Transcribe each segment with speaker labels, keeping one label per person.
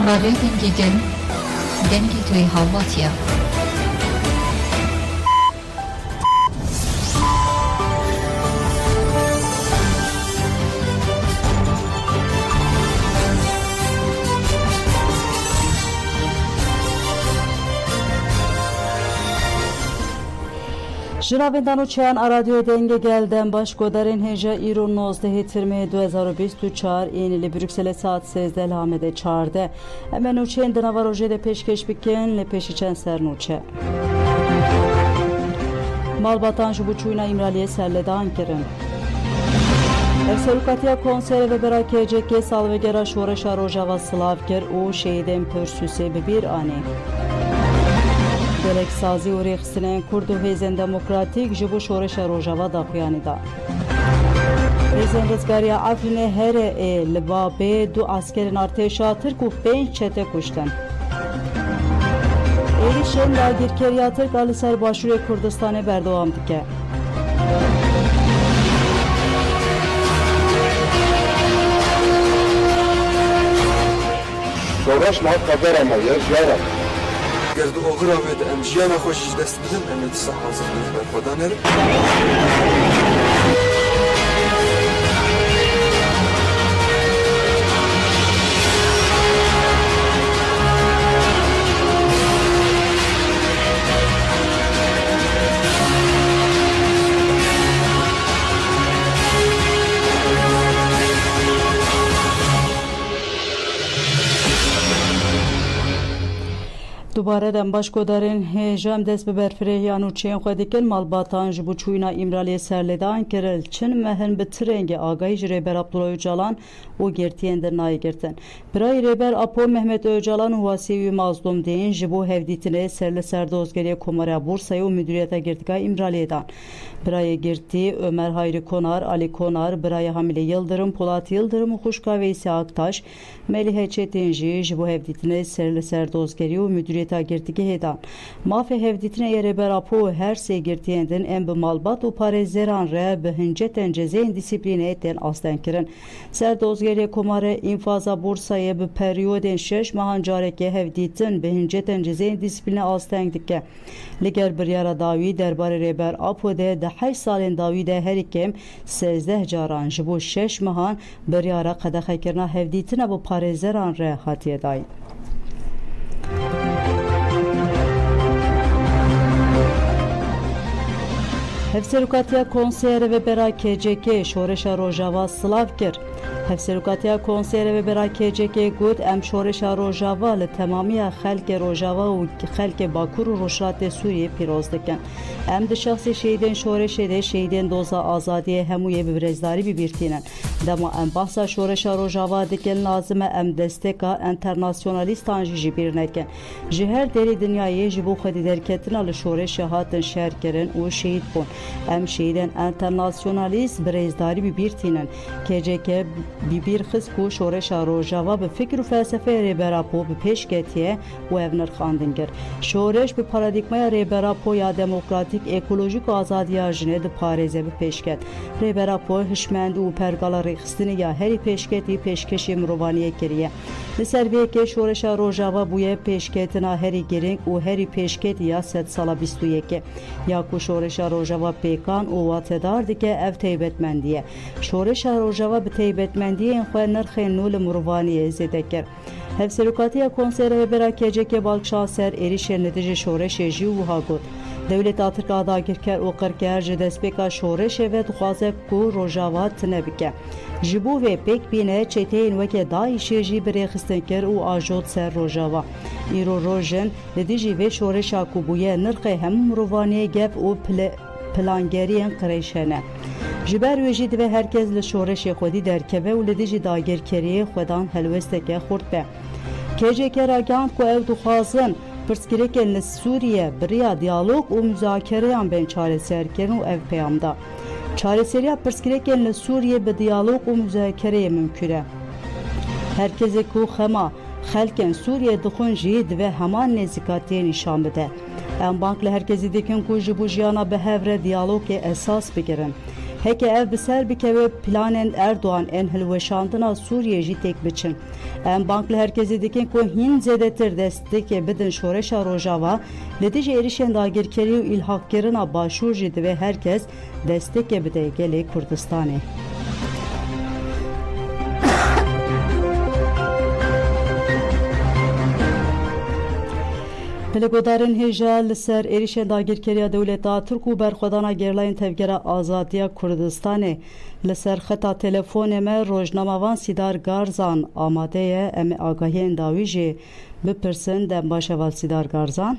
Speaker 1: رادیو دنگی توی هاواتیا
Speaker 2: Jravendano çeyan radyo denge gelden baş godarın heja İron 19 2024 enili Brüksel'e saat 13 Hamede çağırdı. Hemen uçen danavar ojede peşkeş biken le peşiçen sernuçe. Malbatan şu buçuyuna İmraliye serlede ankerin. Evserukatiya konseri ve berakeceke salvegera şoreşa rojava slavger o şeyden pörsüse bir ani. Gelek sazı u rexsinen Kurd u Hêzên Demokratîk ji bo şoreşa rojava daxuyanî da. Hêzên Rizgariya Efrînê here ê li Babê du askerên artêşa Tirk û 5 çete kuştin. Êrişên dagîrkeriya Tirk a li ser Başûrê Kurdistanê berdewam dike.
Speaker 3: Şoreş ma qedera me ye jara.
Speaker 4: گرد آخر آمد امجیان خوشش دست بدن امید صح حاضر بر خدا نرم
Speaker 2: دوباره دم باش کدارن هجام دست به برفریان و چین خودکن مالباتان جبو چوینا امرالی سرلدان کرل چن مهن به ترنگ آگاهی ریبر عبدالله öcalan o gertiyen der nay gerten برای ریبر اپو محمد öcalan و واسیوی مظلوم دین جبو هفدیتine serle serdozgeriye komara bursayı o müdüriyete girdiga imraliyedan برای gerti Ömer Hayri Konar Ali Konar برای Hamile Yıldırım Polat Yıldırım Huşka Veysi Aktaş Melihe Çetinci jbو hevditine serle serdozgeriye o müdüriyete girdiga hedan mafe hevditine yere berapo her se girtiyenden en bu malbat u parezeran re behinceten cezeyn disipline eten aslen kirin serdozgeriye komare infaza bursaya bu periyoden 6 mahancareke hevditin behinceten cezeyn disipline aslen dike liger bir yara davi derbarı reber apode de 8 salin davi de her ikem 13 caran jbو 6 mahan bir yara qadaxa kirna hevditine bu parezeran re hatiye dayi Hevserukatiya konseri ve berakeceke şoreşa rojava slavkir. Hevserukatiya konseri ve berakeceke gud em şoreşa rojava li temamiya xelke rojava u xelke Bakur u Roşrat Suriye piroz dikin. Em de şahsi şeyden şoreşe de şeyden doza azadiye hemuye birezdari bibirtinen. Dema em bahsa şoreşa rojava dikin lazime em desteka internasyonalistan jiji birnekin. Jiher deri dünyayı jibu xedi derketina li şoreşa hatin şerkerin u şehit bun. Em şeyden internasyonalist birezdari bibirtinen. KCK bir xisku şoreşa rojava be fikr u felsefe reberapo be peşketiye u evner xandingir. Şoreş be paradigmaya reberapo ya demokratik ekolojik azadiya jine de pareze be peşket. Reberapo hişmendi u pergala rexistini ya heri peşketi peşkeşi mrovaniye kiriye. Liser veke şoreşa rojava buye peşketina heri gerink u heri peşket ya 7 sala 21 ya ku şoreşa rojava pekan u vatedar dike ev teybetmendiye. Şoreşa rojava be teybetmendiye in xwe nirxên nû li mirovaniye zêdekir. Hevserukatiya konseri ve berakeceke balkşa ser êrişên li dijî şoreşê jî wiha got. Dewleta Tirka dagirker û qirker ji destpêka şoreşê ve dixwaze ku rojava tune bike. Ji bo vê pêk bîne çeteyên weke Daişê jî bi rêxistinker û ajot ser rojava. Îro rojin li dijî vê şoreşa ku bûye nirxê hemû mirovaniye gep û plangeriyên qirêşene. Ji ber wê jî dibe herkes li şoreşê xwedî derkeve û li dijî dagirkeriyê xwedan helwesteke xurt be. KCK ragihand ku ew dixwazin pirsgirêkên li Sûriye biriya diyalog û müzakereyan bên çareserkirin û ev peyamda. Çareseriya pirsgirêkên li Sûriye bi diyalog û müzakereyê mümkün e. Herkesê ku xema xelkên Sûriye dixwin jî dibe heman nêzîkatiyê nîşan bide. Em bank li herkesî dikin ku ji bo jiyana bi hev re diyalogê esas bigirin. Heke ev bi ser bikeve planên Erdoğan en hilweşandina Sûriyê jî têk biçin. Em bank li herkesî dikin ku hîn zêdetir destekê bidin şoreşa Rojava, li dijî êrişên dagirkerî û îlhaqkirina başûr jî divê herkes destekê bide gelê Kurdistanê. Pelegodarên hêja li ser êrişên dagirkeriya dewleta Tirk û berxwedana gerlayên tevgera Azadiya Kurdistanê li ser xeta telefonê me rojnamavan Sîdar Garzan amade ye. Em ê agahiyên dawî jî bipirsin. Dem baş heval Sîdar Garzan.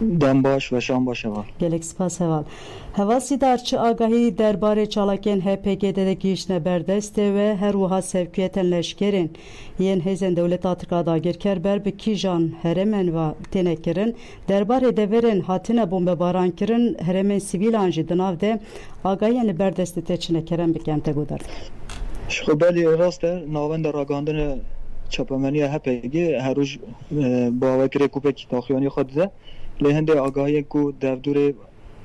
Speaker 5: Dem baş ve şan baş heval.
Speaker 2: Gelek spas heval. Heval Sîdar çi agahî derbarê çalakên HPG'de de gihîştine berdestê ve her wiha sevkiyetên leşkerên yên hêzên dewleta Tirka dagirker ber bi kîjan herêmên ve têne kirin. Derbarê deverên hatine bombebaran kirin, herêmên sivîlan jî di nav de agahiyên li berdestê tê çine kirin bikem te godar.
Speaker 5: Şixebelî rast e navenda ragandina çapemeniya HPG her roj bawekirê kupekî taxiyanî xwe dide. Lê hindê agahiyên ku devdûrê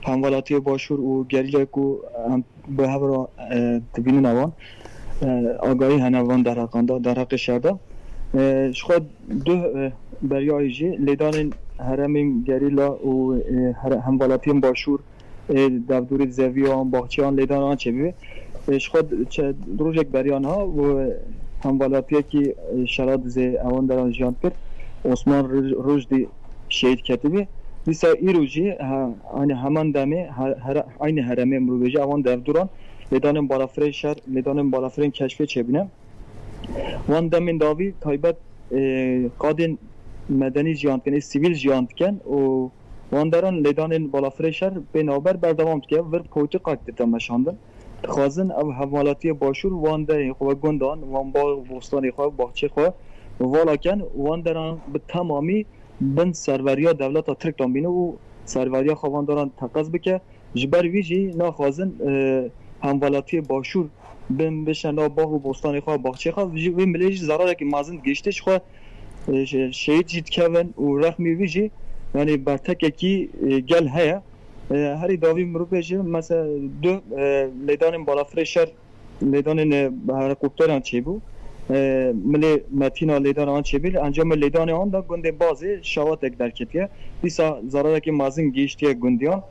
Speaker 5: hemwelatiyê başûr û gerîlê ku em bi hev re dibînin ewan agahî hene van derheqanda derheqê şerda. Ji xwe du beryayê jî lêdanên heremên gerîla û hemwelatiyên başûr devdûrê zeviyan baxçeyan lêdanan çêbî. Ji xwe rojek beryan ha û hemwelatiyekî şera dizê ewan deran jiyan kir. Osman Rujdî şehit ketibî. Dîsa îro jî hani heman demê aynı heremê mirovê jî ewan devduran lêdanên balafirên şer lêdanên balafirên keşfê çêbîne. Wan demên davî taybet qadên medenî jiyan dikin, sivîl jiyan dikin û wan deran lêdanên balafirê şer pênaber berdewam dike vir politikak dite meşandin. Dixwazin ev hemwelatiyê başûr wan derê xwe gundan wan bostanê xwe baxçê xwe valakin wan deran bi temamî bin serveriya devleta Tirk dan bîne û serveriya xwe wan deran teqez bike. Ji ber wî jî naxwazin hemwelatiyê başûr bin bişe nav bax û bostanê xwe baxçê xwe wê milê jî zerarekî mezin giştî ji xwe şehîd jî dikevin û rexmî wî jî yani bertekekî gel heye. Herî davî mirovê jî mesela du lêdanên balafirê şer lêdanên helikopteran çêbû. Milê metîna lêdana an çêbî encamê lêdanê an da gundê bazê şawatek derketiye. Dîsa zerarekî mezin gihîştiye gundiyan.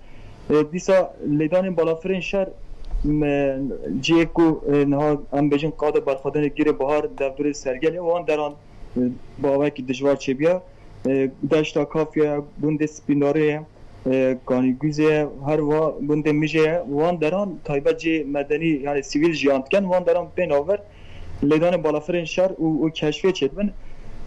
Speaker 5: Dîsa lêdanên balafirên şer ciyê ku niha em bêjin qada berxwedanê girê bihar devdûrê sergelê wan deran bawekî dijwar çêbiye. Deşta Kafiye, gundê Spîndarê ye, Kanîgûzê ye, her wiha gundê Mijê ye wan deran taybet jî medenî yani sivîl jiyan dikin wan deran pênaver lêdanên balafirên şer û keşfê çêdibin.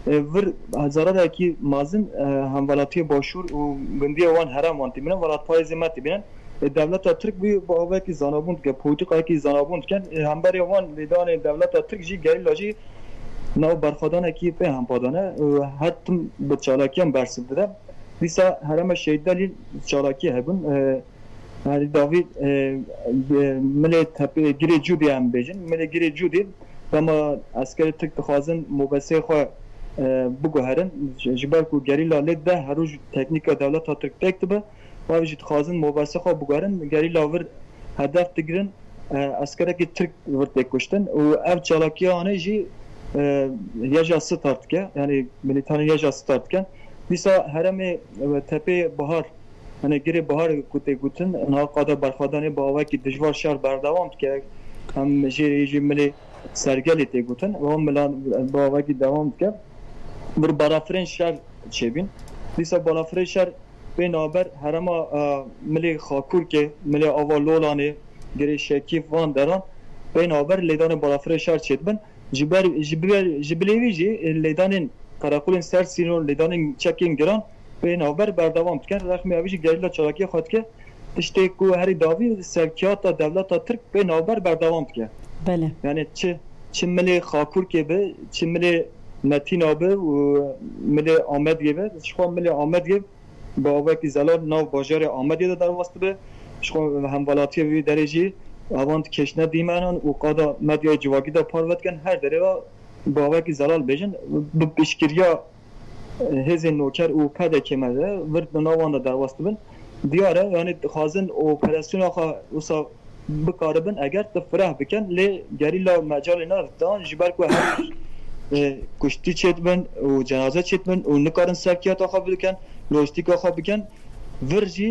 Speaker 5: Vir zerarekî mezin hemwelatiyê başûr û gundiyê wan herem wan tîbînin welatpayê zê me tîbînin. Devleta Tirk wî bawekî zanabûn dike, polîtikayekî zanabûn dikin. Hemberê wan lêdanê devleta Tirk jî gerîla jî nav berxwedanekî pê hempadane her tim bi çalakiyan bersiv dide. Dîsa hereme Şehîd Delîl çalakî hebûn. Herî davî milê tepê girê Cûdî em bêjin. Milê girê Cûdî dema askerê Tirk dixwazin mobesê xwe biguherin ji ber ku gerîla lê de her roj teknîka devleta Tirk pêk dibe. Ev jî dixwazin mobesê xwe biguherin gerîla vir hedef digirin askerekî Tirk vir tê kuştin û ev çalakiya anê jî yeja start dike yani militanê yeja start dikin. Dîsa heremê tepê bihar hani girê bihar ku tê gotin niha qada berxwedanê bawekî dijwar şer berdewam dike. Em jê jî milê sergelê tê gotin wan milan bawekî dewam dike. Bir balafirên şer çêbîn. Dîsa balafirê şer pênaber herema milê Xakurkê, milê ava Lolanê, girê Şekîf wan deran pênaber lêdanê balafirê şer çêdibin. Ji bilê wî jî lêdanên Qarakolên Ser Sîrûn lêdanên çekên giran pênaber berdewam dikin. Rexmê ew jî gerîla çalakiya xwe dike. Tiştê ku herî davî sevkiyata devleta Tirk pênaber berdewam dike.
Speaker 2: Bele.
Speaker 5: Yani çi milê Xakurkê be, çi milê Metîna be û milê Amediyê be. Ji xwe milê Amediyê bawekî zelal nav bajarê Amediyê de derwast dibe. Ji xwe hemwelatiyê wî derê jî evan keşne dîmenan û qada medyaya civakî de parvet dikin her derê ve bawekî zelal bêjin. Bi pêşkiriya hêzên noker û pedekê me de vir di nav wan de derwast dibin. Diyar e yani dixwazin operasyona xwe wisa بکاربن اگر تفرح بکن لی گریلا مجال نردان جبر کو هر کشتی چیت بن و جنازه چیت بن و نکارن سرکیات آخوا بکن لوجستیک آخوا بکن ورجی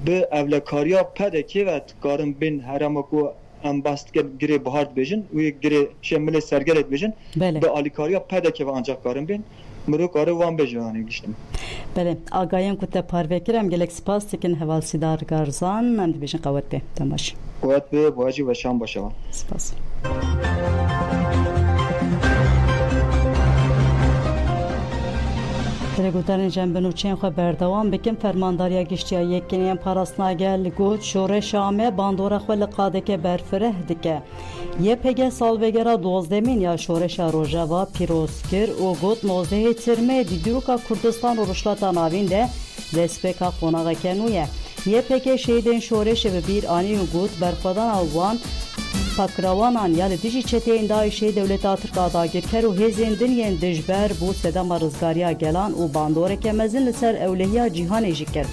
Speaker 5: به اولکاریا پده که و کارن بین هرما کو ام باست که گری بهارد بیشن و گری شمل سرگرت بیشن به آلیکاریا پده که و آنجا کارن بین مرو کارو وان بجوانی گشتم.
Speaker 2: بله آگاهیم کت پروکرم گلک سپاس تکن حوال سیدار گارزان هم بیشن قوت به تماش.
Speaker 5: قوت به واجی و شام باشه.
Speaker 2: سپاس. ترگوترین جنبنو چین خو بردوام بکن فرمانداریا گشتیا یکنیم پاراسناگل گوت شور شامه باندورا خو لقاده که برفره دکه یه پگه سال بگرا 12 یا شورش روجاوا پیروزکر او گوت 19 ترمه دیدروکا کردستان و رشلاتا ناوین ده دسپیکا خوناغا کنویه یه پگه شهیدین شورش و بیر آنی و گوت برخودان آوان پاکراوانان یا دیجی چته اندایشه دولت آترک آداگر کر و هزین دنین دجبر بو سدام رزگاریا گلان و باندوره که مزن لسر اولهیا جیهان جکر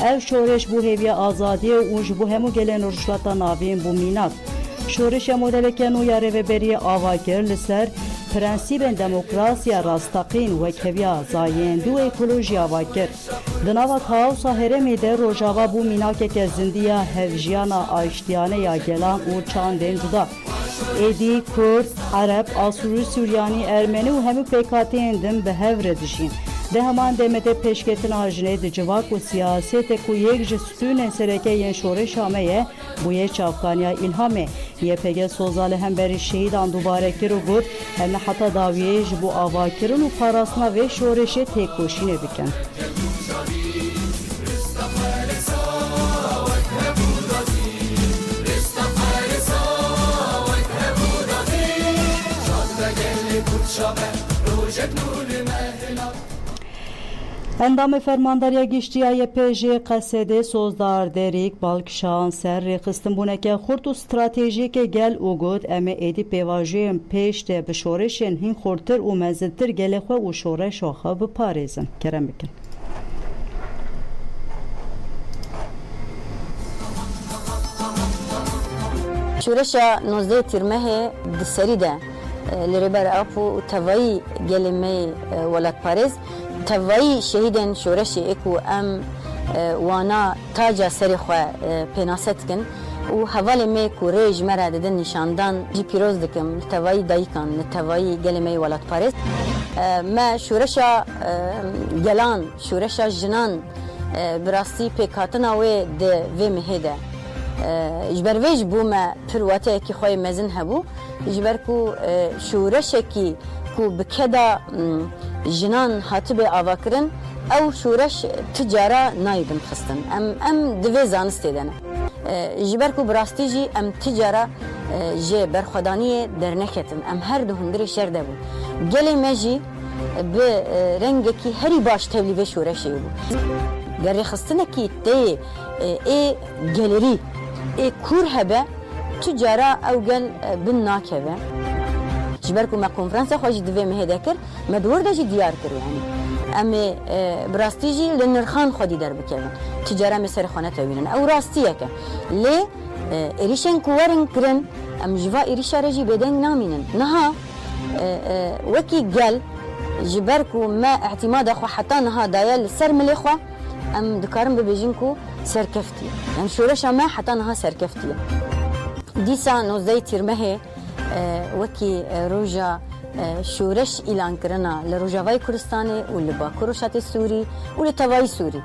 Speaker 2: او شورش بو هیویا آزادی و اونج بو همو گلن رشلاتا ناوین بو میناک شورش مدل کنو یا رهبری آواگر لسر پرنسیب دموکراسیا راستقین و کهویا زایندو اکولوژی آواگر دناوا کاوسا هرمی در روجاوا بو میناکه که زندیا هفجیانا آشتیانه یا گلان و چاندین دودا ایدی، کرد، عرب، آسوری، سوریانی، ارمنی و همو پیکاتی اندم به هفره دشین ده همان دمته پیشکتن آجنه ده جواک و سیاست کو یک جستون سرکه ین شورش همه بوی چافکانیا الهامه یه پگه سوزال هم بری شهیدان دوباره کرو بود هم حتی داویج بو آوا کرن و پاراسنا و شورش تکوشینه بکن اندام فرمانداریا گشتیای پیجی قصده سوزدار دریک بالکشان سر ریخستن بونه که خورد و استراتیجیک گل او گود اما ایدی پیواجیم پیشته به شورشین هین خورتر و مزدتر گل خواه و شورش آخوا بپاریزن کرم بکن
Speaker 6: شورش 19 ترمه دسری ده لربر اپو توایی گلمه ولاد پاریز توایی شهیدن شورش اکو ام وانا تاجا سری خواه پیناست کن و حوال می کو ریج مرا دادن نشاندان جی پیروز دکم توایی دایکان توایی گلمه ولاد پاریز ما شورشا گلان شورشا جنان براستی پیکاتنا و ده و مهده اجبر ویج بو ما پرواته کی خواه مزن هبو اجبر کو شورش کی کو بکدا جنان هاتب آواکرن او شورش تجاره نایدم خستن ام دوی زانسته دنه جبر کو براستی جی ام تجاره جه برخدانی در نکتن ام هر دو هندری شرده بود گلی مجی به رنگ کی هری باش تبلیغ شورشی بود گری خستنه کی تی ای گالری ای کور هبه تجاره او گل بن ناکبه جبركم ما كونفرنس خوش دوی مهده کر مدور داشی دیار کر یعنی اما براستیجی لنرخان خودی در بکردن تجاره مسر خانه توینن او راستیه که لی ایریشن کوارن کرن ام جوا ایریشا رجی بدنگ نامینن نها وکی گل جبركو ما اعتماد اخو حتى نها دايل سر مليخوا ام دكارم ببيجينكو سركفتي يعني شورشا ما حتى نها سركفتي دیسا 19 ترمه وکی روجا شورش اعلان کرنا لروجاوای کردستان و لباکو شات سوری و لتوای سوری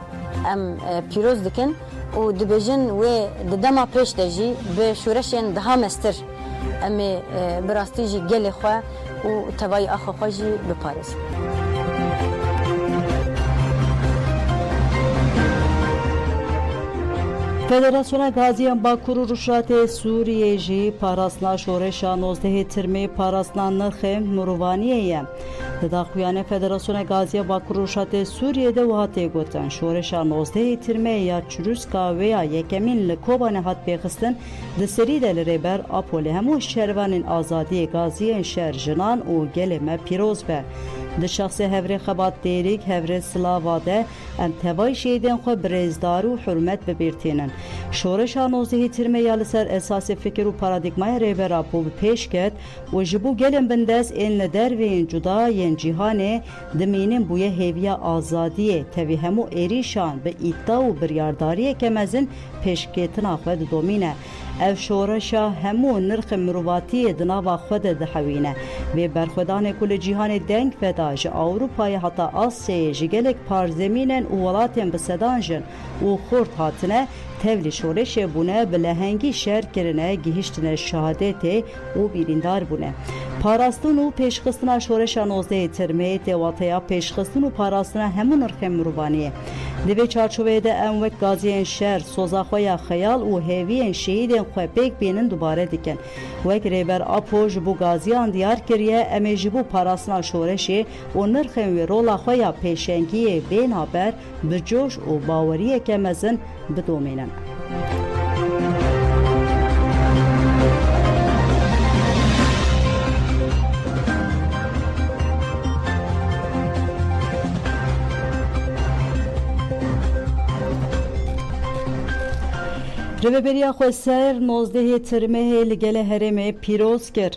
Speaker 6: ام پیروز دکن و دبیجن و ددما پیش دجی به شورشین ده مستر ام براستیجی گل خو و توای اخو خوجی به پاریس
Speaker 2: فدراسیون گازیان باکور و رشات سوریه جی پاراسنا شورش 19 ترمه پاراسنا نرخ مروانیه داخویان فدراسیون گازیان باکور و رشات سوریه ده وحاته گوتن شورش 19 ترمه یا چروسکا و یا یکمین لکوبان هات بخستن دسری دل ریبر اپوله همو شهروان آزادی گازیان شهر جنان و گل ما پیروز به Di şahsi hevre xebat derik hevre slava de em tevay şeyden xwe birêzdar û hürmet bibirtînin. Şoreşa nozihî tirme ya li ser esasê fikir û paradigmaya rêbera bû bi pêş ket û ji bo gelên bindez ên li derveyên cuda yên cîhanê dimînin bûye hêviya azadiyê tevî hemû êrîşan bi îddia û biryardariyeke mezin pêşketina xwe didomîne. Ev şoreşa hemû nirxê mirovatiyê di nava xwe de dihewîne. Vê berxwedanê ku li cîhanê deng veda ji Awropayê heta Asyayê ji gelek parzemînên û welatên bisedan jin û xurt hatine tevlî şoreşê bûne bi lehengî şer kirine gihîştine şehadetê û bîrîndar bûne. Parastin û pêşxistina şoreşa nozdehê tirmeyê têwateya pêşxistin û parastina hemû nirxên mirovaniyê. Di vê çarçoveyê de em wek gaziyên şer, sozaxweya xeyal û hêviyên şehîdên xwe pêk bînin dubare dikin. Wek rêber Apo ji bo gaziyan diyar kiriye em ê ji bo parastina şoreşê û nirxên wê rola xwe ya pêşengiyê bênaber bi coş û baweriyeke mezin bidomînin. Rêveberiya xwe ser nozdehê tirmehê li gele herêmê pîroz kir.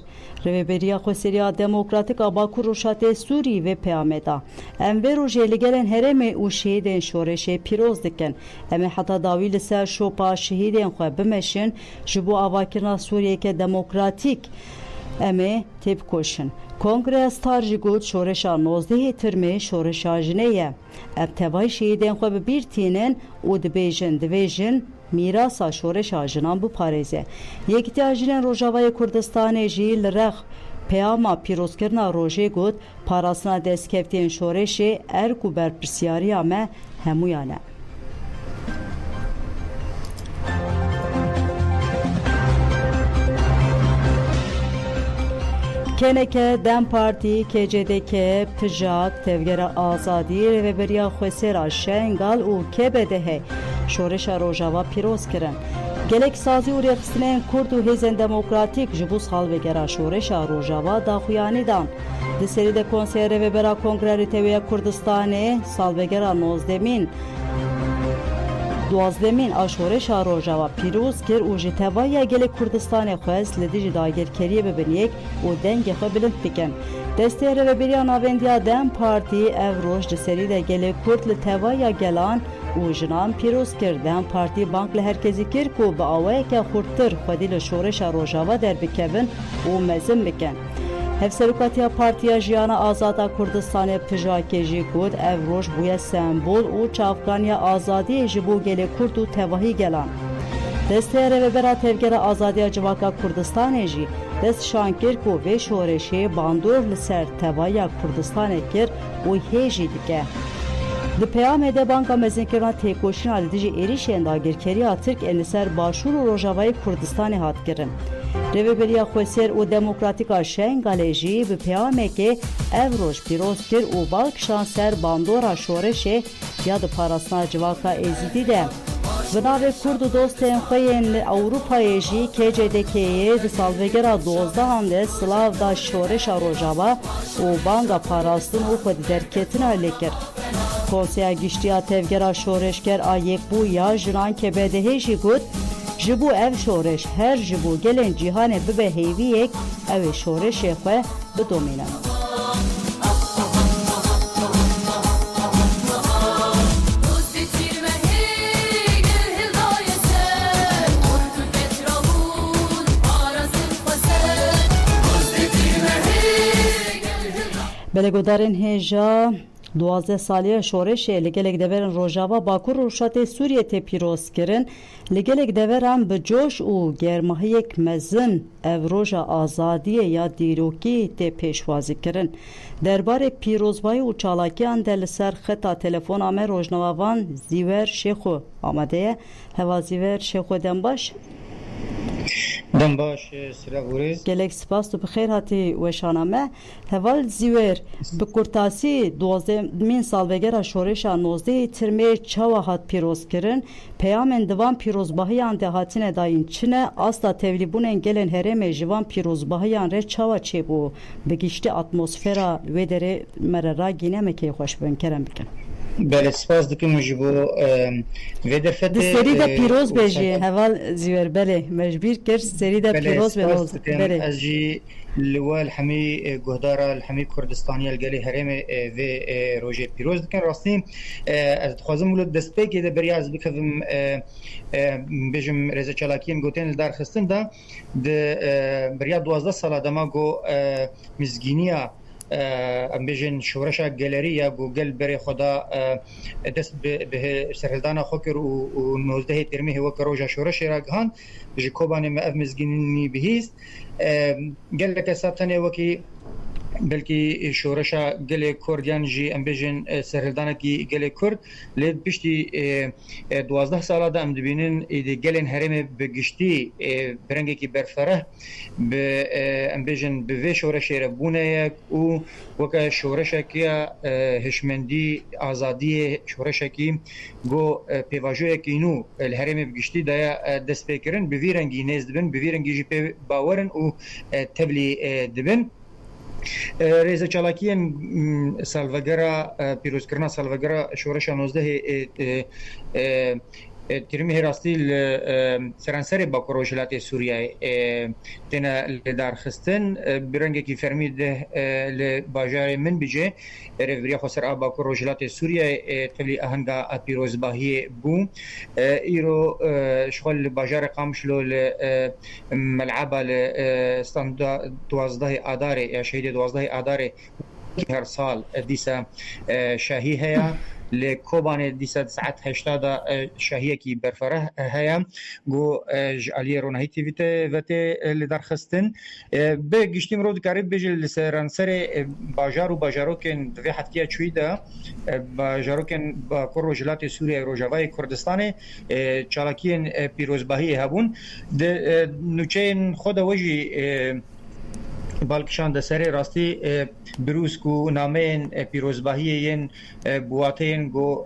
Speaker 2: Rêveberiya Xweseriya Demokratîk a Bakur Rûşatê Sûrî vê peyamê da. Em vê rojê li gelên herêmê û şehîdên şoreşê pîroz dikin. Em ê heta dawî li ser şopa şehîdên xwe bimeşin ji bo avakirina Sûriyeke demokratîk em ê têbikoşin. Kongreya Star jî got şoreşa nozdehê tirmê şoreşa jinê ye. Em tevayî şehîdên xwe bibîrtînin û dibêjin divêjin mirasa şoreşa jinan biparêze. Yekîtiya jinên Rojavayê Kurdistanê jî li rex peyama pîrozkirina rojê got parastina destkeftiyên şoreşê erk û berpirsyariya me hemûyan e. Keneke, Dem Partî, KCDK, Pijak, Tevgera Azadî, Rêveberiya Xwesera Şengal û KBDH şoreşa Rojava pîroz kirin. Gelek sazî û rêxistinên Kurd û hêzên demokratîk ji bo salvegera şoreşa Rojava daxuyanî dan. Di serî de Konseya Rêvebera Kongreya Rêteweya Kurdistanê salvegera duwazdemîn a şoreşa Rojava pîroz kir û ji tevaya gelek Kurdistanê xwest li dijî dagirkeriyê bibin yek û dengê xwe bilind bikin. Destê Rêveberiya Navendiya Dem Partî ev roj di serî de gelek Kurd li tevaya gelan û jinan pîroz kir. Dem Partî bank li herkesî kir ku bi awayeke xurttir xwedî li şoreşa Rojava derbikevin û mezin bikin. Hevserokatiya Partiya Jiyana Azada Kurdistanê Pijakê jî got ev roj bûye sembol û çavkaniya azadiyê ji bo gelê Kurd û tevahî gelan. Destê Rêvebera Tevgera Azadiya Civaka Kurdistanê jî dest şan kir ku vê şoreşê bandor li ser tevaya Kurdistanê kir û hê jî dike. Di peyamê de banka mezinkirina têkoşîna li dijî êrişên dagirkeriya Tirk ên li ser Başûr û Rojavayê Kurdistanê hat kirin. Rêveberiya Xweser û Demokratîk a Şengalê jî bi peyamekê ev roj pîroz kir û balkişan ser bandora şoreşê ya di parastina civaka êzîdî de. Bi navê Kurd û dostên xwe yên li Ewropayê jî KCDK'yê di salvegera 12 de silav da şoreşa Rojava û banga parastin û xwe di derketina lê kir. Konseya Giştiya Tevgera Şoreşker a Yekbûya jinan KBDH jî got ji bo ev şoreş her ji bo gelên cîhanê bibe hêviyek ew ê şoreşê xwe bidomînin. Belegodarên hêja 12 saliye şoreşê li gelek deverên Rojava Bakur Rûşatê Sûriyê tê pîroz kirin. Li gelek deveran bi coş û germahiyek mezin ev roja azadiyê ya dîrokî tê pêşwazî kirin. Derbarê pîrozbayî û çalakiyan de li ser xeta telefona me rojnavan Zîwer Şêxo amade ye. Heva Zîwer Şêxo dem baş.
Speaker 7: دم باش سلاوریز
Speaker 2: gelek spas tu bixêr hatî weşana me heval zîwêr bi kurtasî 12 salvegera şoreşa 19 tirmê çawa hat pîrozkirin peyamên divan pîrozbahiyan de hatine dayîn çine asla tevlîbûnên gelên herêmê ji van pîrozbahiyan re çawa çêbû bi giştî atmosfera wê derê me re ragînemekê xweş bin kerem bikin
Speaker 7: بله سپاس دکم جبو و در فت
Speaker 2: di serî de pîroz be jî heval zîwêr belê mecbîr kir serî de pîroz be belê
Speaker 7: از جی لوال همی گهدارا همی کردستانی الگلی هرم و روژه پیروز دکن راستی از خوازم ولد دست پی که ده بریاز بکفم بجم رزا چالاکیم گوتین در خستن ده بریا 12 ساله دما گو مزگینیا ام بیژن شورشا گالری یا گوگل بری خدا دست به سرهدانا خوکر و 19 ترمه و کروجا شورش راگهان بجی کوبانی ما اف مزگینی بهیست گل لك سابتني وكي بلكي شورشا قال كورديان جي ام بيجن سرهدانا كي قال كورد لي بشتي 12 ساله دا ام دبينن ايدي قالن هرمه بغشتي برنگي كي برفره ب ام بيجن بفي شورشا ربونه او وكا شورشا كيا هشمندي ازادي شورشا كي جو بيواجو كينو الهرمه بغشتي دا دس فكرن بفيرنگي نزدبن بفيرنگي جي باورن او تبلي دبن رئیس چالاکیان سالوگرا پیروزکرنا سالوگرا شورش 19 ترمه راستی سرانسر با کروجلات سوریه تنا لدار خستن برنگه کی فرمید لباجار من بجه رفریا خسر آبا کروجلات سوریه تبلی اهنگا پیروزباهی بو ایرو شغل باجار قامشلو لملعبه لستاند 12 آداره یا شهید 12 آداره هر سال دیسا شاهی هیا لكوبان ديسات ساعات هشتادا شاهية كي برفره هيا جو علي رونهي تيفيتي فاتي لدار خستن بجشتي مرود قريب بيجي لسرانسري باجارو باجاروكن في حتكيا شويدا باجاروكن باكور رجلات سوريا روجاواي كردستاني چالاكين بيروزباهي هبون نوچين خدا وجي بالکشان دسری راستی بروز کو نامین پیروزباهیین بواتین گو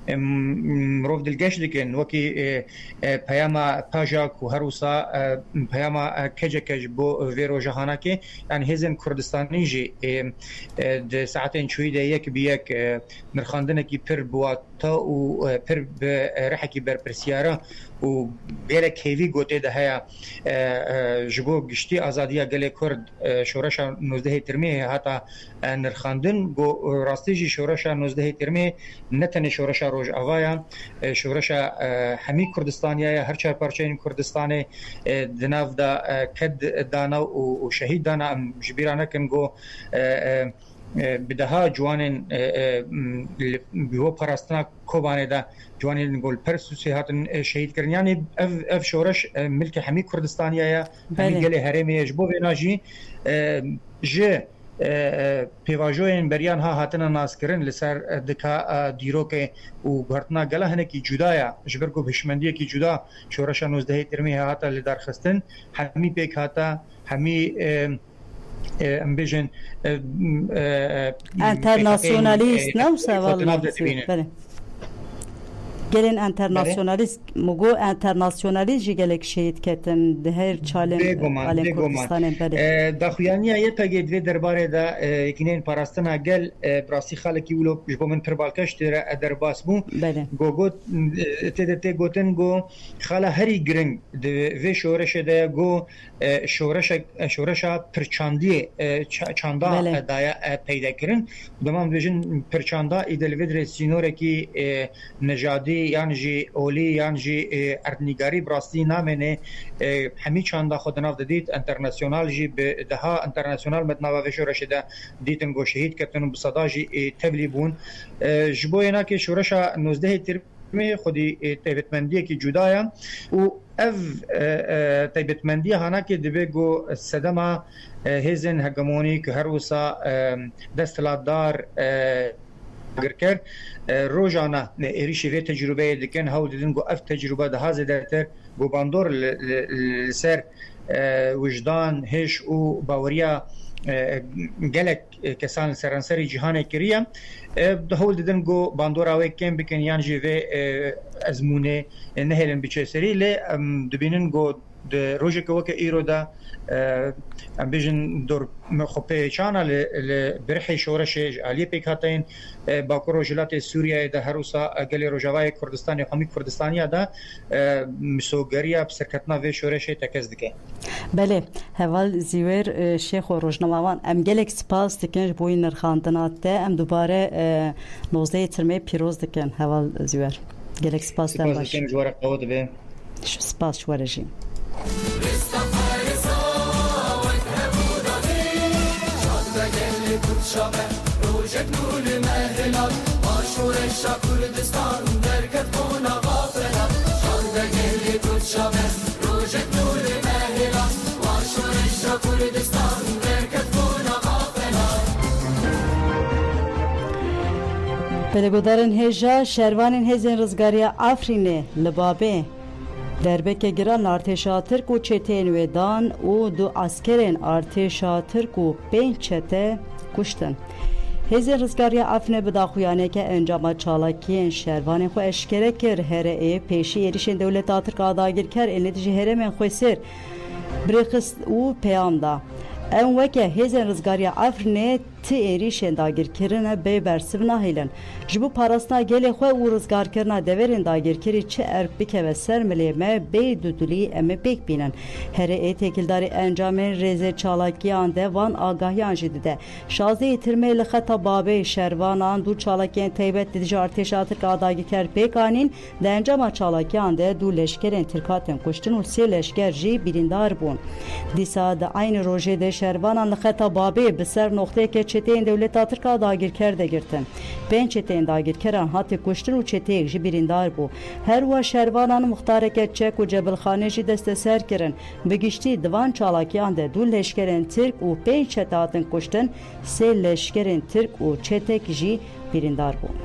Speaker 7: مروف دلگش دکن وکی پیاما پاجاک و هروسا پیاما کجکج بو ویرو جهانا که یعنی هزن کردستانی جی ده ساعتين شوية يك بيك مرخاندنا كي بير بواتا و بير برحكي بر برسيارة و بيرك هيفي قوتي ده هيا جبو قشتي آزادية قلي كرد شورشا 19 ترميه هاتا نرخاندن قو راستيجي شورشا 19 ترميه نتن شورشا روج آوايا شورشا همي كردستانيا هر چار پارچين كردستاني دناف دا كد دانا و شهيد دانا جبيرانا كن قو بدها جوانن بيو پرستنا کوبانه دا جوانن گل پرسوسی هاتن شهید کردن یعنی اف شورش ملک همی کردستانیه یا همی گله هرمی جبو بناجی ج پیواژوین بریان ها هاتن ناس کردن لسر دکا دیرو که و گرتنا گله هنه کی جدایا جبر کو بشمندی کی جدا شورش 19 ترمی هاتا لدار خستن همی پیک هاتا همی امبیژن
Speaker 2: انترناسیونالیست نوسه والله بله gelin internasyonalist mugo internasyonalist gelek şehit ketin de her çalem ale Kurdistan bele
Speaker 7: daxuyaniya yepege ve derbare da ikinin parastana gel prasi xaleki ulo jbomen perbalkaş tere derbas bu gogot tdt goten go xala heri gring ve şoreşe de go şoreşa perçandi çanda daya peyda kirin demam vejin perçanda idel vedre sinoreki nejadi یان جی اولی یان جی اردنیگاری براستی نامنه همی چند خود ناف دید انترناسیونال جی به دها انترناسیونال متناوا و شورش ده دیتن گو شهید کتن بصدا جی تبلی بون جبوینا که شورش 19 ترمی خودی تایبتمندی کی جدایا و اف تایبتمندی هانا که دبه گو صدما هزن هگمونی که هر وسا دستلاتدار گرکر روزانه ایریشی و تجربه دکن هاو دیدن گو اف تجربه ده هزه درتر گوباندور لسر وجدان هش و باوریا gelek kesan seranseri cihane kiriye hol dedin go bandora ve kem biken yanji ve azmune nehelen biçeseri le dibinin go de roje ke weke iroda ambijin dor mekhope chana le berhi shoresh ali pek hatain bakro jilat Suriye da harusa gele rojavay Kurdistan hami Kurdistaniya da misogariya serkatna ve shoresh tekezdike
Speaker 2: بله هول زیور شیخ و روزنامه‌وان ام گلک سپاس دکن بوی نرخاندنات ده ام دوباره 19 ترمه پیروز دکن هول زیور گلک سپاس دم باش سپاس شو رژیم Pelegodarên hêja şervanên hêzên rizgariya Afrînê li Babê derbeke giran artêşa Tirk û çeteyên wê dan û du askerên artêşa Tirk û 5 çete kuştin. Hêzên rizgariya Afrînê bi daxuyaneke encama çalakiyên şervanên xwe eşkere kir herê pêşî êrişên dewleta Tirk a dagirker ên ji herêmên xwe sêr birêxist û peyam da. Em weke hêzên rizgariya Afrînê ti êrişên dagirkirine bê bersiv nahêlin. Ji bo parastina gelê xwe û rizgarkirina deverên dagirkerî çi erk bikeve ser milê me bê dudulî em ê pêk bînin. Herê têkildarê encamên rêzê çalakiyan de van agahiyan jî dide. Şazê tirmê li xeta Babê şervanan du çalakiyên taybet didî ji artêşa Tirk a dagirker pêk anîn di encama çalakiyan de du leşkerên Tirk hatin kuştin û sê leşker jî birîndar bûn. Dîsa di aynı rojê de şervanan li xeta Babê bi ser noxteyeke çeteyên dewleta Tirk a dagirker de girtin. 5 çeteyên dagirkeran hatê kuştin û çeteyek jî birîndar bû. Her wa şervanan muxtareke çek û Cebilxanê jî desteser kirin. Bi giştî divan çalakiyan de du leşkerên Tirk û 5 çete hatin kuştin, sê leşkerên Tirk û çetek jî birîndar bûn.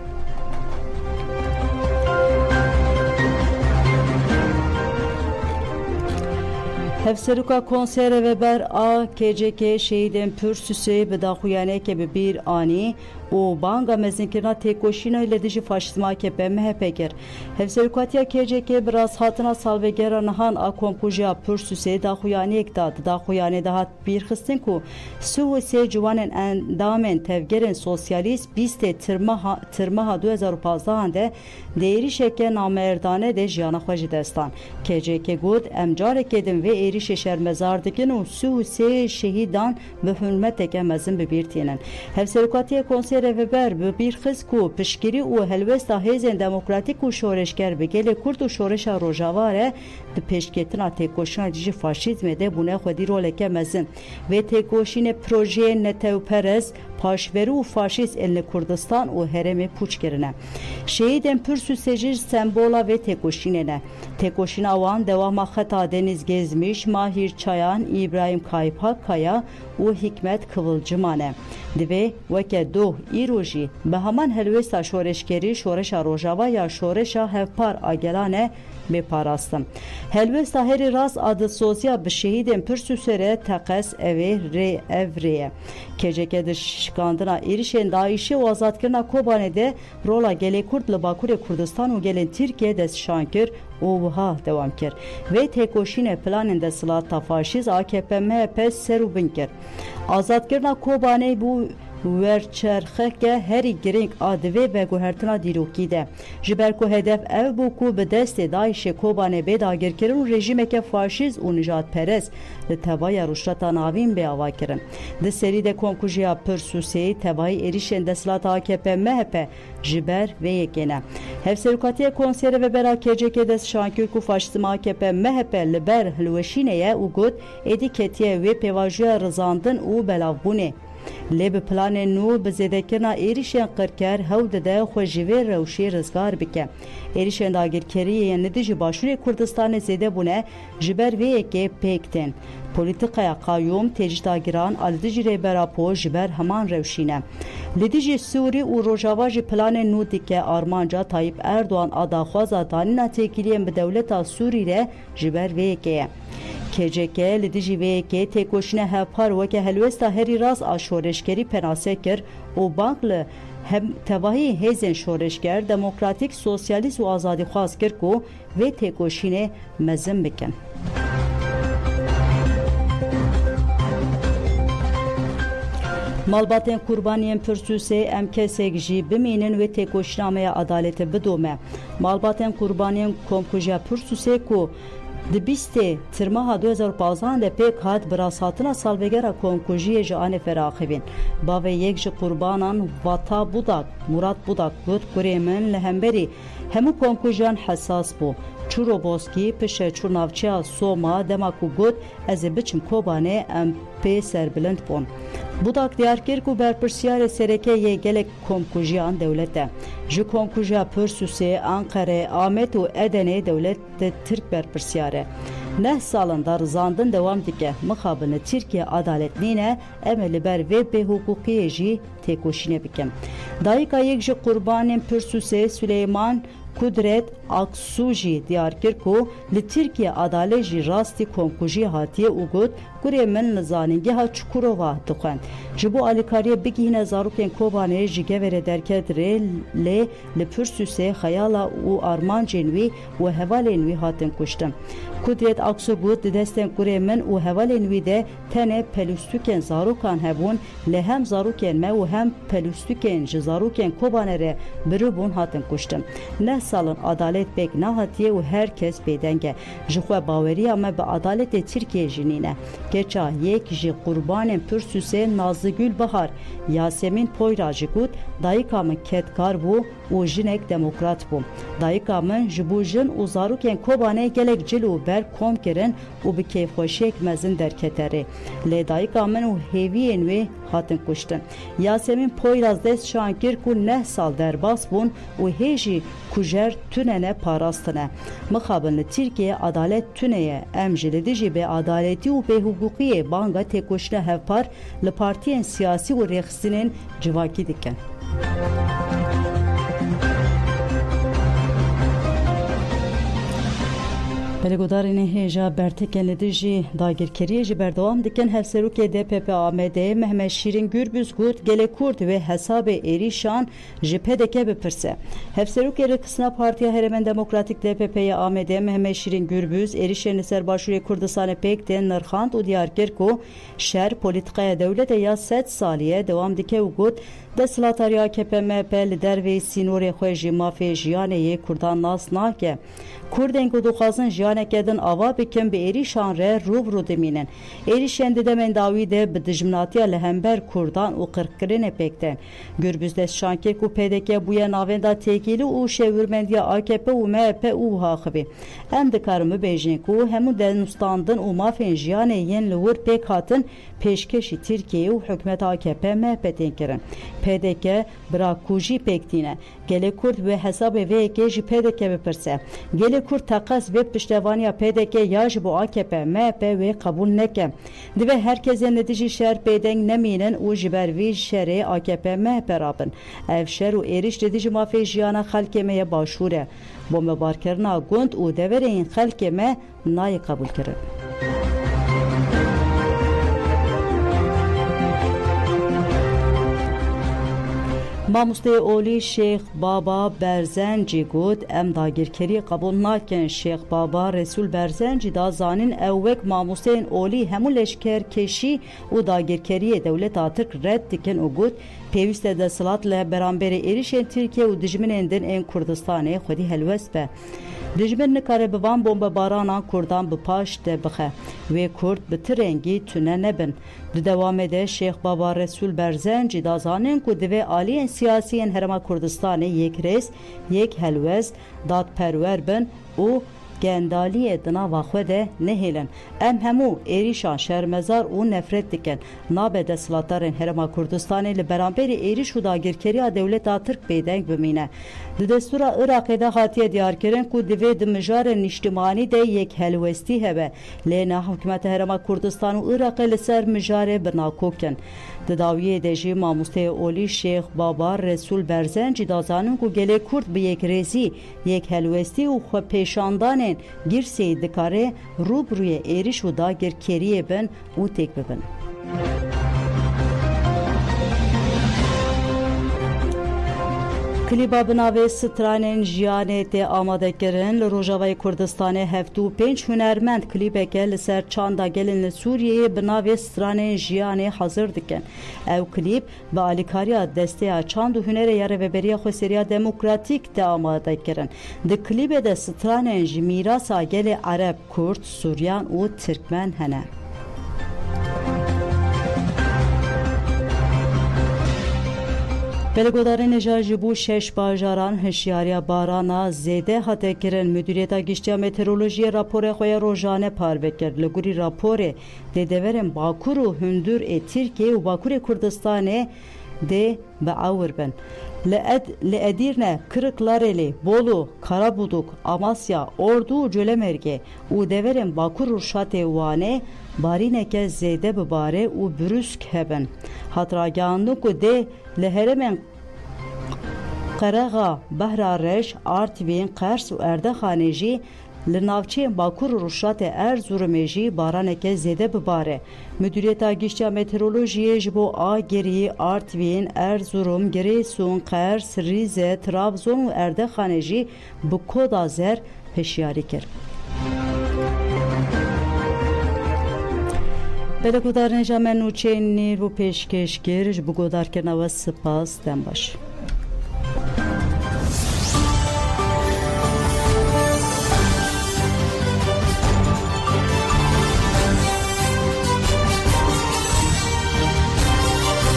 Speaker 2: Hevseruka konsere ve ber a KCK şehidên Pürsüsê bi daxuyaneke bi bir anî û banga mezinkirina têkoşîna li dijî faşîzma AKP MHP kir. Hevserukatiya KCK bi rasthatina salvegera nihan a komkujiya Pürsüsê daxuyaniyek da di daxuyanê de hat bîrxistin ku sû û sê ciwanên endamên tevgerên sosyalîst bîstê tirmeha 2015 de êrişeke namerdane de jiyana xwe jî destan. KCK got em carekê din vê êrişê şermezar dikin û sû û sê şehîdan bi hürmeteke mezin bibîrtînin. Hevserukatiya konsere ve ber bi bîrxiz ku piştgirî û helwesta hêzên demokratîk û şoreşger bi gelê Kurd û şoreşa Rojava re di pêşketina têkoşîna dijî faşîzmê de bûne xwedî roleke mezin. Vê têkoşînê projeyên netewperest paşverî û faşîst ên li Kurdistan û herêmê pûç kirine. Şehîdên Pürsüsê jî sembola vê têkoşînê ne. Têkoşîna wan dewama xeta Deniz Gezmiş, Mahir Çayan, İbrahim Kaypak Kaya û Hikmet Kıvılcıma ne. Divê weke doh îro jî bi heman helwesta şoreşkerî şoreşa Rojava ya şoreşa hevpar a gelane bêparastin. Helwesta herî rast a dilsoziya bi şehîdên Pürsüsê re teqes evê rê ev rê. KCK di şikandina êrişên Daişê û azadkirina Kobanê de rola gelê Kurd li Bakurê Kurdistan û gelên Tirkiye destşan kir û wiha dewam kir. Vê têkoşînê planên desthilata faşîst AKP MHP ser û bin kir. Azadkirina Kobanê bû werçerxeke herî girîng a divê veguhertina dîrokî de. Ji ber ku hedef ev bû ku bi destê Daişê Kobanê bê dagirkirin û rejimeke faşîst û nijadperest li tevaya ruşreta navîn bê ava kirin. Di serî de komkujiya Pürsüsê tevayî êrişên desthilata AKP MHP ji ber vê yekê ne. Hevserukatiya konsere ve bera KCK destşankir ku faşîzma AKP MHP li ber hilweşînê ye û got êdî ketiye wê pêvajoya rizandin û belavbûnê. لی به پلان نو به زیدکرنا ایریشن قرکر هود ده خوشیوه روشی رزگار بکه ایریشن داگیرکری ندیجی باشور کردستان زیده بونه جبر وی که پیکتن پولیتیکای قایوم تجداگران آلدیجی ریبراپو جبر همان روشینه لیدیجی سوری و روژاواجی پلان نو دیکه آرمانجا طایب اردوان آداخوازا دانینا تکیلیم به دولتا سوری ره جبر وی که KCK لیدیجی وی که تکوشنه هپار وکه هلوستا هری راز آشورشگری پناسه کر و بانکل هم تواهی هیزن شورشگر دموکراتیک سوسیالیست و آزادی خواست کر کو و تکوشینه مزم بکن مالباتن قربانیان پرسوسه ام کسک جی بمینن و تکوشنامه عدالت بدومه مالباتن قربانیان کمکوژه پرسوسه کو دبیسته ترماها 2015 ده پیک هات براساتنا سالوگرا کمکوژی جان فراخبین باوی یک جی قربانان واتا بوداک مراد بوداک گود گریمن لهمبری همو کمکوژان حساس بو چورو بوسکی پشه چورناوچیا سوما دماکو گود از بچم کوبانه ام پی سربلند بون بوداک دیار کر کو برپرسیار سرکه یه گلک کمکوژیان دولته جو کمکوژا پرسوسه انقره آمت و ادنه دولت ترک برپرسیاره نه سالن در زاندن دوام دیگه مخابن ترکیه عدالت نینه املی بر و به حقوقی جی تکوشینه بکم دایکا یک جی قربان پرسوسه سلیمان کدرت اکسوجی دیار کر کو لترکیه عدالت جی راستی کمکوژی هاتیه او گود گوری من نزانینگی ها چکوروا دخوند جبو آلیکاریه بگیهنه زاروکین کوبانه جیگه وره درکت ره لپرسوسه خیالا و آرمان جنوی و هوالینوی هاتن کشتم کدرت اکسو گود دستن گوری من و هوالینوی ده تنه پلوستوکین زاروکان هبون لهم زاروکین ما و هم پلوستوکین جزاروکین کوبانه ره برو هاتن کشتم نه سالن عدالت بگ نهاتیه و herkes bedenge جخوا باوری اما به عدالت ترکیه جنینه geça یک جی قربان پرسوسه نازگül bahar Yasemin Poyracı gud dayıkamın ketkar bu u jinek demokrat bu dayıkamın jibujin uzaruken kobane gelek cilu ber komkerin u bi keyfhoşek mezin derketeri le dayıkamın u heviyen ve hatın kuştun Yasemin Poyraz des şankir ku ne sal derbas bun u heji kujer tünene parastına mıkabınlı Türkiye adalet tüneye emjiledici be adaleti u be hukukiye banga tekuşne hevpar li partiyen siyasi u reksinin civaki diken. Belgodarine heja berteken lediji dagirkeriye ji berdewam diken hevserûkê DPP AMD Mehmet Şirin Gürbüz got gelek Kurd ve hesabê êrîşan ji pedeke bipirse. Hevserûkê Rêkisina Partiya Herêmen Demokratîk DPP'ye AMD Mehmet Şirin Gürbüz êrîşên li ser başûrê Kurdistanê pêk tên nirxand û diyar kir ku şer polîtikaya dewletê ya 7 saliye dewam dike û got Desthilatariya AKP MHP li dervê sînorê xwe jî mafê jiyanê yê Kurdan nas nake. Kurdên ku dixwazin jiyaneke din ava bikin bi êrîşan re rûbirû dimînin. Êrîşên di demên dawî de bi dijminatiya li hember Kurdan û qirqkirinê pêk tên. Gürbüz destşankir ku PDK bûye navenda têkîlî û şêwirmendiya AKP û MHP û wiha xivî. Em dikarin bibêjin ku hemû denûstandin û mafên jiyanê yên li wir pêk hatin pêşkêşî Tirkiye û hikûmeta AKP MHP tên kirin. PDK bira ku jî pêktîne. Gelek Kurd ve hesabê vê yekê jî PDK bipirse. Gelek Kurd teqas ve piştevaniya PDK ya ji bo AKP MHP ve kabul neke. Dibe herkese netîjî şer pêdeng nemînin û ji ber vî şerê AKP MHP rabin. Ev şer û êriş netîjî mafê jiyana xelkê me ye başûr e. Bo mebarkirina gund û deverên xelkê me nayê kabul kirin. Mamostê Olî Şeyx Baba Berzencî got em dagirkerî qebûl nakin Şeyx Baba Resul Berzencî da zanin ew wek mamosteyên Olî hemû leşkerkeşî û dagirkeriyê dewleta Tirk red dikin û got pêwîst e desthilat li beramberê êrişên Tirkiye û dijminên din ên Kurdistanê xwedî helwest be. Dijmin nikare bi van bombebaranan Kurdan bi paş de bixe. Wê Kurd bi ti rengî tune nebin. Di dewamê de Şeyx Baba Resul Berzencî da zanin ku divê aliyên siyasî yên Herêma Kurdistanê yek rêz, yek helwest, dadperwer bin û گندالی دناوا خود نهیلن ام همو ایریشان شرمزار و نفرت دکن ناب دستلاتارن هرما کردستان لبرانبر ایریش و داگیرکری دولت ترک بیدنگ بمینه دستور عراق ده خاطی دیار کردن کو دوی دمجار نشتمانی ده یک هلوستی هبه لینا حکومت هرما کردستان و عراق لسر مجار بناکوکن داویه دجی ماموسته اولی شیخ بابار رسول برزنج دازانون کو گله کرد به یک ریزی یک هلوستی و خو پیشاندان گیرسی دکاره روبروی ایریش و داگیرکری بن و تک ببن کلیبا بناوی سترانین جیانه تی آماده کرن لروجاوی کردستان هفتو پنج هنرمند کلیبه که لسر چاندا گلن سوریه بناوی سترانین جیانه حاضر دکن او کلیب با آلیکاریا دسته چاند و هنر یاره و بریا خوصریا دموکراتیک تی آماده کرن ده کلیبه ده سترانین جمیراسا گل عرب کرد سوریان و ترکمن هنه بلگودارین جاجبو شش باجاران هشیاریا بارانا زیده حتی کرن مدیریتا گشتیا مترولوژی راپور خوی روزانه پار بکر لگوری راپور ده دورن باکور و هندور ترکیه و باکور کردستان ده باور بن لأدیرنه Kırıklareli, Bolu, Karabuduk, Amasya, Ordu, Cölemerge u deverin Bakur Ruşate vane barineke zeyde bibare u brüsk heben. Hatraganlık de leheremen Qarağa, Bahrareş, Artvin, Kars u Erdehaneci Lnavçe Bakur Ruşate Erzurumeci baraneke zede bibare. Müdüriyeta gişya meteorolojiye jibo Ageri, Artvin, Erzurum, Giresun, Kars, Rize, Trabzon ve Erdehaneci bu koda zer heşiyari kir. Belekudarın jamen uçen nir bu peşkeş kir bu godar kirna ve spas dembaş.